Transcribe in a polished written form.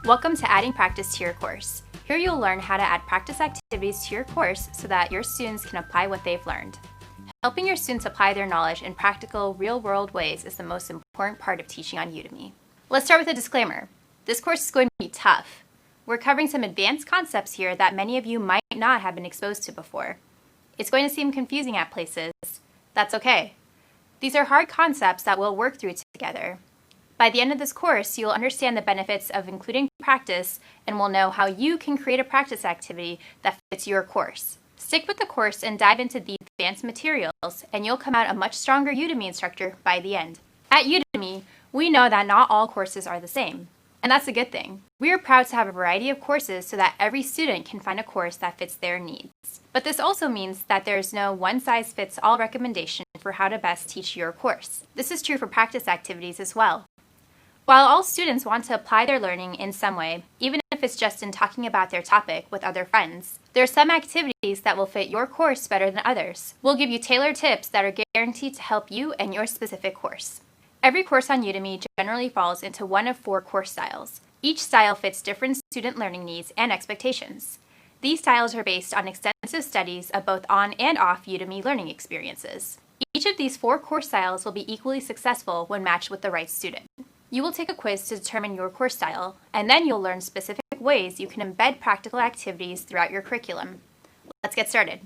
Welcome to Adding Practice to Your Course. Here you'll learn how to add practice activities to your course so that your students can apply what they've learned. Helping your students apply their knowledge in practical, real-world ways is the most important part of teaching on Udemy. Let's start with a disclaimer. This course is going to be tough. We're covering some advanced concepts here that many of you might not have been exposed to before. It's going to seem confusing at places. That's okay. These are hard concepts that we'll work through together. By the end of this course, you'll understand the benefits of including practice and will know how you can create a practice activity that fits your course. Stick with the course and dive into the advanced materials, and you'll come out a much stronger Udemy instructor by the end. At Udemy, we know that not all courses are the same, and that's a good thing. We are proud to have a variety of courses so that every student can find a course that fits their needs. But this also means that there is no one-size-fits-all recommendation for how to best teach your course. This is true for practice activities as well. While all students want to apply their learning in some way, even if it's just in talking about their topic with other friends, there are some activities that will fit your course better than others. We'll give you tailored tips that are guaranteed to help you and your specific course. Every course on Udemy generally falls into one of 4 course styles. Each style fits different student learning needs and expectations. These styles are based on extensive studies of both on and off Udemy learning experiences. Each of these 4 course styles will be equally successful when matched with the right student. You will take a quiz to determine your course style, and then you'll learn specific ways you can embed practical activities throughout your curriculum. Let's get started.